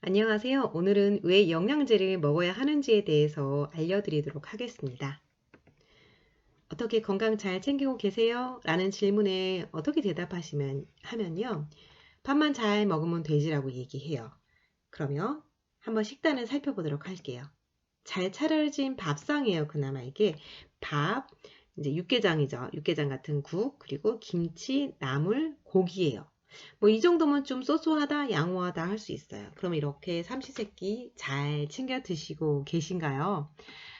안녕하세요. 오늘은 왜 영양제를 먹어야 하는지에 대해서 알려드리도록 하겠습니다. 어떻게 건강 잘 챙기고 계세요? 라는 질문에 어떻게 하면요. 밥만 잘 먹으면 되지라고 얘기해요. 그러면 한번 식단을 살펴보도록 할게요. 잘 차려진 밥상이에요. 그나마 이게 밥, 이제 육개장이죠. 육개장 같은 국, 그리고 김치, 나물, 고기예요. 뭐 이 정도면 좀 소소하다, 양호하다 할 수 있어요. 그럼 이렇게 삼시세끼 잘 챙겨 드시고 계신가요?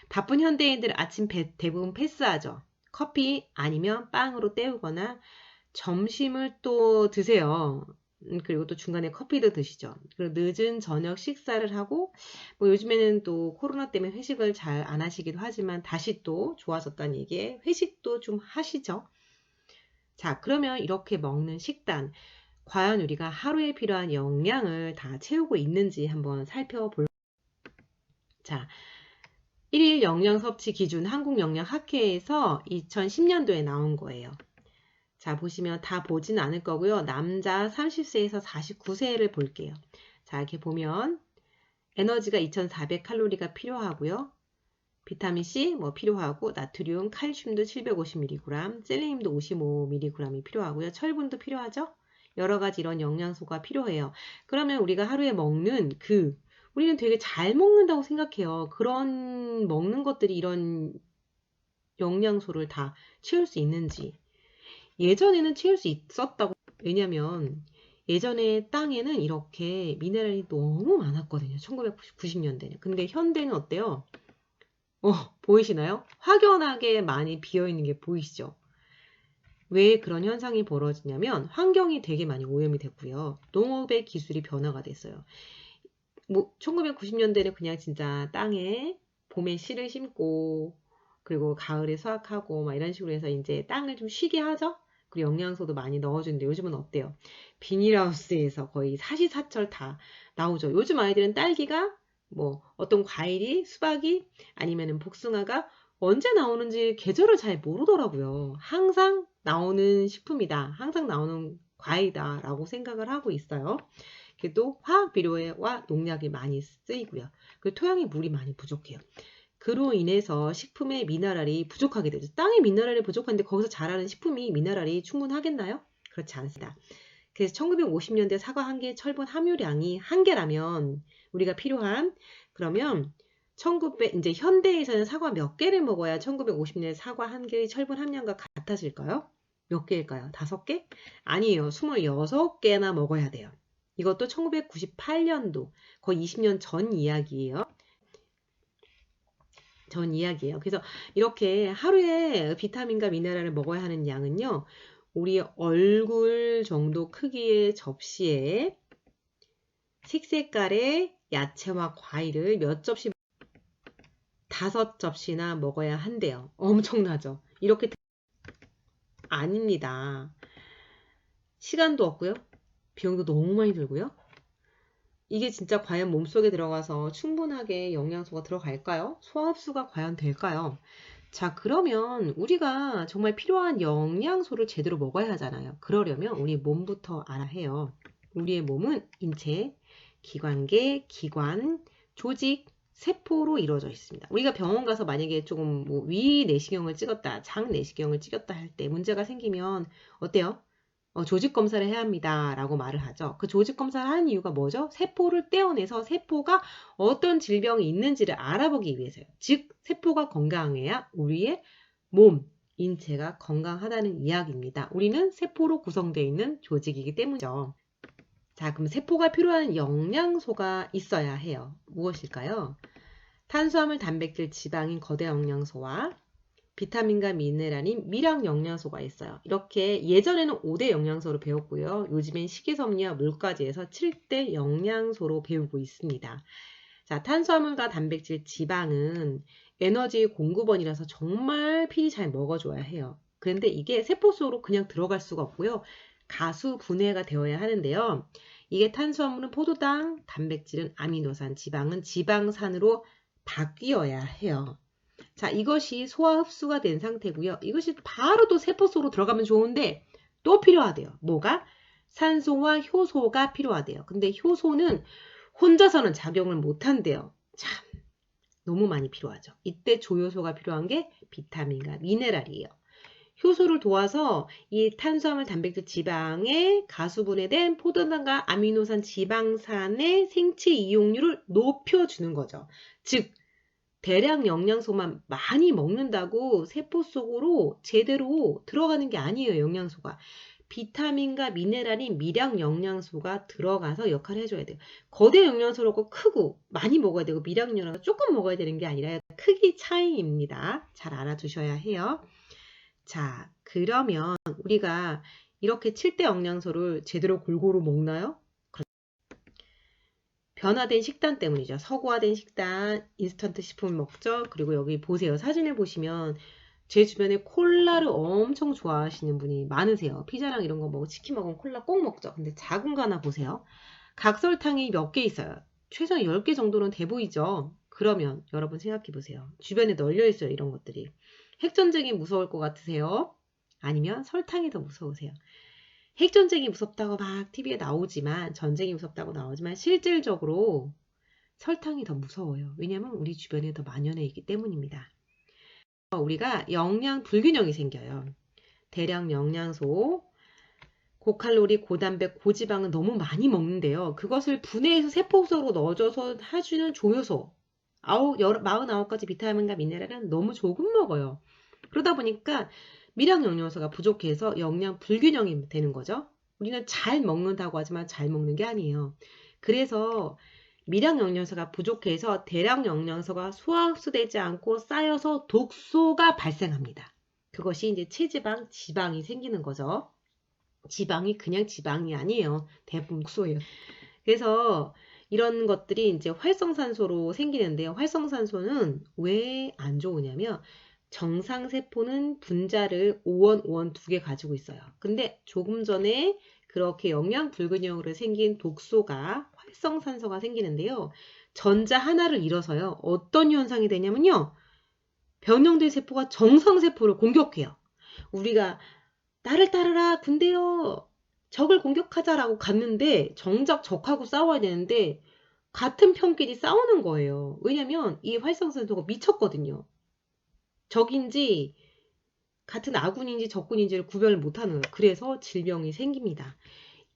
바쁜 현대인들 아침 대부분 패스하죠. 커피 아니면 빵으로 때우거나 점심을 또 드세요. 그리고 또 중간에 커피도 드시죠. 그리고 늦은 저녁 식사를 하고, 뭐 요즘에는 또 코로나 때문에 회식을 잘 안 하시기도 하지만 다시 또 좋아졌다는 얘기에 회식도 좀 하시죠. 자, 그러면 이렇게 먹는 식단, 과연 우리가 하루에 필요한 영양을 다 채우고 있는지 한번 살펴볼까요? 자, 1일 영양 섭취 기준 한국영양학회에서 2010년도에 나온 거예요. 자, 보시면 다 보진 않을 거고요. 남자 30세에서 49세를 볼게요. 자, 이렇게 보면 에너지가 2400칼로리가 필요하고요. 비타민C 뭐 필요하고 나트륨, 칼슘도 750mg, 셀레늄도 55mg이 필요하고요. 철분도 필요하죠? 여러 가지 이런 영양소가 필요해요. 그러면 우리가 하루에 먹는 우리는 되게 잘 먹는다고 생각해요. 그런 먹는 것들이 이런 영양소를 다 채울 수 있는지. 예전에는 채울 수 있었다고. 왜냐면 예전에 땅에는 이렇게 미네랄이 너무 많았거든요. 1990년대는. 근데 현대는 어때요? 보이시나요? 확연하게 많이 비어있는 게 보이시죠? 왜 그런 현상이 벌어지냐면 환경이 되게 많이 오염이 됐고요. 농업의 기술이 변화가 됐어요. 뭐 1990년대는 그냥 진짜 땅에 봄에 씨를 심고 그리고 가을에 수확하고 막 이런 식으로 해서 이제 땅을 좀 쉬게 하죠. 그리고 영양소도 많이 넣어주는데 요즘은 어때요? 비닐하우스에서 거의 사시사철 다 나오죠. 요즘 아이들은 딸기가 뭐 어떤 과일이 수박이 아니면은 복숭아가 언제 나오는지 계절을 잘 모르더라고요. 항상 나오는 식품이다. 항상 나오는 과일이다 라고 생각을 하고 있어요. 그래도 화학 비료와 농약이 많이 쓰이고요. 그리고 토양에 물이 많이 부족해요. 그로 인해서 식품의 미네랄이 부족하게 되죠. 땅에 미네랄이 부족한데 거기서 자라는 식품이 미네랄이 충분하겠나요? 그렇지 않습니다. 그래서 1950년대 사과 한 개 철분 함유량이 한 개라면 우리가 필요한 그러면 이제 현대에서는 사과 몇 개를 먹어야 1950년대 사과 한 개의 철분 함량과 같아질까요? 몇 개일까요? 5개? 아니에요. 26개나 먹어야 돼요. 이것도 1998년도 거의 20년 전 이야기예요. 그래서 이렇게 하루에 비타민과 미네랄을 먹어야 하는 양은요. 우리 얼굴 정도 크기의 접시에 색색깔의 야채와 과일을 몇 접시, 5접시나 먹어야 한대요. 엄청나죠? 이렇게 아닙니다. 시간도 없고요. 비용도 너무 많이 들고요. 이게 진짜 과연 몸속에 들어가서 충분하게 영양소가 들어갈까요? 소화 흡수가 과연 될까요? 자, 그러면 우리가 정말 필요한 영양소를 제대로 먹어야 하잖아요. 그러려면 우리 몸부터 알아야 해요. 우리의 몸은 인체, 기관계, 기관, 조직, 세포로 이루어져 있습니다. 우리가 병원 가서 만약에 조금 뭐 위 내시경을 찍었다, 장 내시경을 찍었다 할 때 문제가 생기면 어때요? 조직 검사를 해야 합니다. 라고 말을 하죠. 그 조직 검사를 하는 이유가 뭐죠? 세포를 떼어내서 세포가 어떤 질병이 있는지를 알아보기 위해서요. 즉, 세포가 건강해야 우리의 몸, 인체가 건강하다는 이야기입니다. 우리는 세포로 구성되어 있는 조직이기 때문이죠. 자, 그럼 세포가 필요한 영양소가 있어야 해요. 무엇일까요? 탄수화물, 단백질, 지방인 거대 영양소와 비타민과 미네랄인 미량 영양소가 있어요. 이렇게 예전에는 5대 영양소로 배웠고요. 요즘엔 식이섬유와 물까지 해서 7대 영양소로 배우고 있습니다. 자, 탄수화물과 단백질, 지방은 에너지 공급원이라서 정말 필히 잘 먹어줘야 해요. 그런데 이게 세포 속으로 그냥 들어갈 수가 없고요. 가수 분해가 되어야 하는데요. 이게 탄수화물은 포도당, 단백질은 아미노산, 지방은 지방산으로 바뀌어야 해요. 자, 이것이 소화 흡수가 된 상태고요. 이것이 바로 또 세포 속으로 들어가면 좋은데 또 필요하대요. 뭐가? 산소와 효소가 필요하대요. 근데 효소는 혼자서는 작용을 못한대요. 참 너무 많이 필요하죠. 이때 조효소가 필요한 게 비타민과 미네랄이에요. 효소를 도와서 이 탄수화물, 단백질, 지방의 가수분해된 포도당과 아미노산, 지방산의 생체 이용률을 높여주는 거죠. 즉 대량 영양소만 많이 먹는다고 세포 속으로 제대로 들어가는 게 아니에요. 영양소가. 비타민과 미네랄인 미량 영양소가 들어가서 역할을 해줘야 돼요. 거대 영양소라고 크고 많이 먹어야 되고 미량 영양소 조금 먹어야 되는 게 아니라 크기 차이입니다. 잘 알아두셔야 해요. 자, 그러면 우리가 이렇게 7대 영양소를 제대로 골고루 먹나요? 변화된 식단 때문이죠. 서구화된 식단, 인스턴트 식품 먹죠. 그리고 여기 보세요. 사진을 보시면 제 주변에 콜라를 엄청 좋아하시는 분이 많으세요. 피자랑 이런 거 먹고 치킨 먹으면 콜라 꼭 먹죠. 근데 작은 거 하나 보세요. 각설탕이 몇 개 있어요. 최소한 10개 정도는 돼 보이죠. 그러면 여러분 생각해 보세요. 주변에 널려 있어요. 이런 것들이. 핵전쟁이 무서울 것 같으세요? 아니면 설탕이 더 무서우세요? 핵전쟁이 무섭다고 막 TV에 나오지만, 전쟁이 무섭다고 나오지만 실질적으로 설탕이 더 무서워요. 왜냐하면 우리 주변에 더 만연해 있기 때문입니다. 우리가 영양 불균형이 생겨요. 대량 영양소, 고칼로리, 고단백, 고지방은 너무 많이 먹는데요. 그것을 분해해서 세포 속으로 넣어줘서 해주는 조효소, 49가지 비타민과 미네랄은 너무 조금 먹어요. 그러다 보니까 미량 영양소가 부족해서 영양 불균형이 되는 거죠. 우리는 잘 먹는다고 하지만 잘 먹는 게 아니에요. 그래서 미량 영양소가 부족해서 대량 영양소가 소화흡수되지 않고 쌓여서 독소가 발생합니다. 그것이 이제 체지방, 지방이 생기는 거죠. 지방이 그냥 지방이 아니에요. 대부분 독소예요. 그래서 이런 것들이 이제 활성산소로 생기는데요. 활성산소는 왜 안 좋으냐면 정상세포는 분자를 오원 2개 가지고 있어요. 근데 조금 전에 그렇게 영양 불균형으로 생긴 독소가 활성산소가 생기는데요. 전자 하나를 잃어서요. 어떤 현상이 되냐면요. 변형된 세포가 정상세포를 공격해요. 우리가 나를 따르라 군대요. 적을 공격하자라고 갔는데 정작 적하고 싸워야 되는데 같은 편끼리 싸우는 거예요. 왜냐면 이 활성산소가 미쳤거든요. 적인지 같은 아군인지 적군인지를 구별을 못하는 거예요. 그래서 질병이 생깁니다.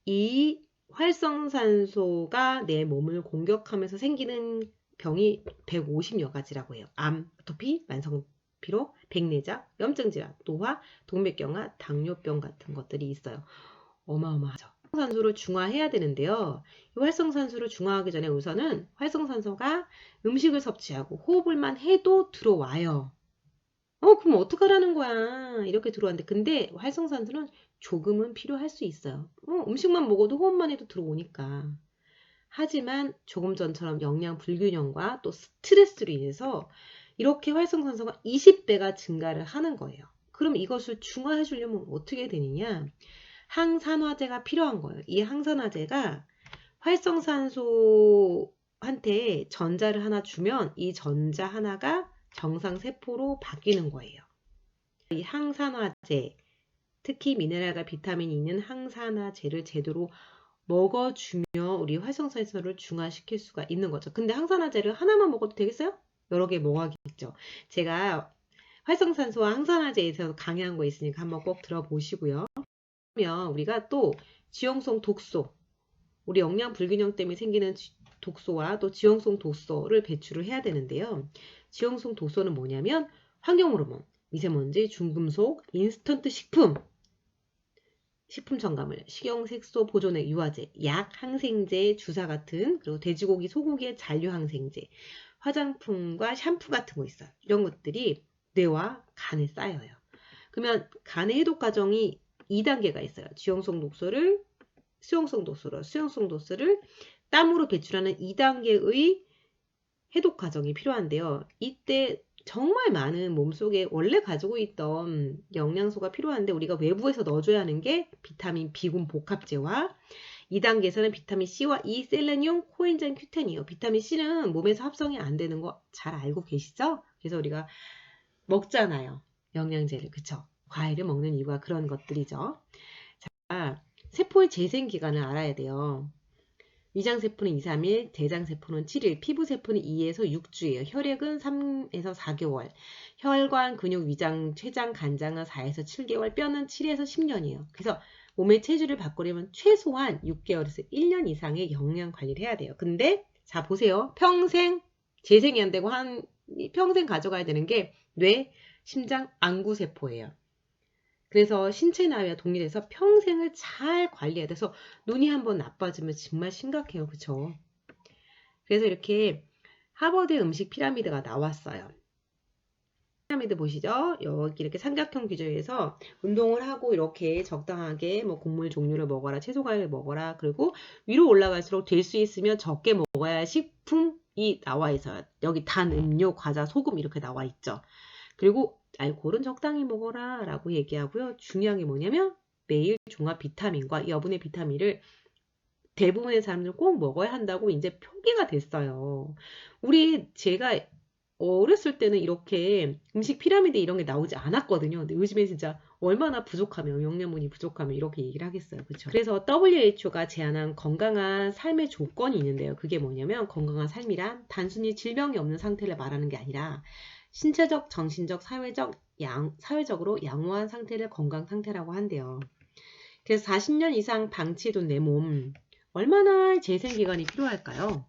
이 활성산소가 내 몸을 공격하면서 생기는 병이 150여 가지라고 해요. 암, 아토피, 만성피로, 백내장, 염증질환, 노화, 동맥경화, 당뇨병 같은 것들이 있어요. 어마어마하죠. 활성산소를 중화해야 되는데요. 이 활성산소를 중화하기 전에 우선은 활성산소가 음식을 섭취하고 호흡을만 해도 들어와요. 그럼 어떡하라는 거야. 이렇게 들어왔는데. 근데 활성산소는 조금은 필요할 수 있어요. 음식만 먹어도 호흡만 해도 들어오니까. 하지만 조금 전처럼 영양 불균형과 또 스트레스로 인해서 이렇게 활성산소가 20배가 증가를 하는 거예요. 그럼 이것을 중화해 주려면 어떻게 되느냐? 항산화제가 필요한 거예요. 이 항산화제가 활성산소한테 전자를 하나 주면 이 전자 하나가 정상세포로 바뀌는 거예요. 이 항산화제, 특히 미네랄과 비타민이 있는 항산화제를 제대로 먹어주면 우리 활성산소를 중화시킬 수가 있는 거죠. 근데 항산화제를 하나만 먹어도 되겠어요? 여러 개 먹어야겠죠. 제가 활성산소와 항산화제에서 강의한 거 있으니까 한번 꼭 들어보시고요. 그러면 우리가 또 지용성 독소, 우리 영양 불균형 때문에 생기는 독소와 또 지용성 독소를 배출을 해야 되는데요. 지용성 독소는 뭐냐면 환경호르몬, 미세먼지, 중금속, 인스턴트 식품, 식품 첨가물, 식용색소 보존액, 유화제, 약, 항생제, 주사 같은, 그리고 돼지고기, 소고기의 잔류 항생제, 화장품과 샴푸 같은 거 있어요. 이런 것들이 뇌와 간에 쌓여요. 그러면 간의 해독 과정이 2단계가 있어요. 지용성 독소를 수용성 독소를 땀으로 배출하는 2단계의 해독 과정이 필요한데요. 이때 정말 많은 몸속에 원래 가지고 있던 영양소가 필요한데 우리가 외부에서 넣어줘야 하는 게 비타민 B군 복합제와 2단계에서는 비타민 C와 E, 셀레늄, 코엔자임 Q10이에요. 비타민 C는 몸에서 합성이 안 되는 거 잘 알고 계시죠? 그래서 우리가 먹잖아요. 영양제를. 그쵸? 과일을 먹는 이유가 그런 것들이죠. 자, 세포의 재생 기간을 알아야 돼요. 위장세포는 2, 3일, 대장세포는 7일, 피부세포는 2에서 6주예요. 혈액은 3에서 4개월, 혈관, 근육, 위장, 췌장, 간장은 4에서 7개월, 뼈는 7에서 10년이에요. 그래서 몸의 체질을 바꾸려면 최소한 6개월에서 1년 이상의 영양 관리를 해야 돼요. 근데 자 보세요. 평생 재생이 안 되고 평생 가져가야 되는 게 뇌, 심장, 안구세포예요. 그래서 신체 나이와 동일해서 평생을 잘 관리해야 돼서 눈이 한번 나빠지면 정말 심각해요. 그쵸? 그래서 이렇게 하버드 음식 피라미드가 나왔어요. 피라미드 보시죠? 여기 이렇게 삼각형 규조에서 운동을 하고 이렇게 적당하게 뭐 곡물 종류를 먹어라, 채소 과일을 먹어라, 그리고 위로 올라갈수록 될 수 있으면 적게 먹어야 할 식품이 나와 있어요. 여기 단, 음료, 과자, 소금 이렇게 나와 있죠. 그리고 알코올은 적당히 먹어라 라고 얘기하고요. 중요한 게 뭐냐면 매일 종합 비타민과 여분의 비타민을 대부분의 사람들은 꼭 먹어야 한다고 이제 표기가 됐어요. 제가 어렸을 때는 이렇게 음식 피라미드 이런 게 나오지 않았거든요. 근데 요즘에 진짜 얼마나 부족하면, 영양분이 부족하면 이렇게 얘기를 하겠어요. 그렇죠? 그래서 WHO가 제안한 건강한 삶의 조건이 있는데요. 그게 뭐냐면 건강한 삶이란 단순히 질병이 없는 상태를 말하는 게 아니라 신체적, 정신적, 사회적으로 양호한 상태를 건강 상태라고 한대요. 그래서 40년 이상 방치해둔 내 몸, 얼마나 재생기간이 필요할까요?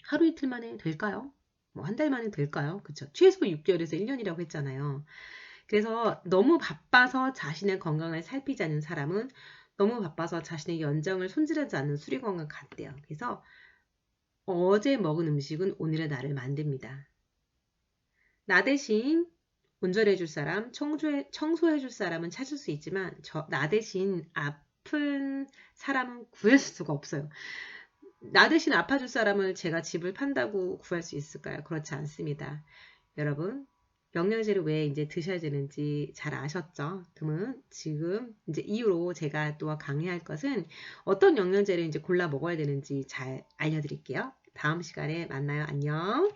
하루 이틀 만에 될까요? 뭐 한 달 만에 될까요? 그쵸? 최소 6개월에서 1년이라고 했잖아요. 그래서 너무 바빠서 자신의 건강을 살피지 않는 사람은 너무 바빠서 자신의 연장을 손질하지 않는 수리건과 같대요. 그래서 어제 먹은 음식은 오늘의 나를 만듭니다. 나 대신 운전해줄 사람, 청소해줄 사람은 찾을 수 있지만 나 대신 아픈 사람은 구할 수가 없어요. 나 대신 아파줄 사람을 제가 집을 판다고 구할 수 있을까요? 그렇지 않습니다. 여러분, 영양제를 왜 이제 드셔야 되는지 잘 아셨죠? 그러면 지금 이제 이후로 제가 또 강의할 것은 어떤 영양제를 이제 골라 먹어야 되는지 잘 알려드릴게요. 다음 시간에 만나요. 안녕.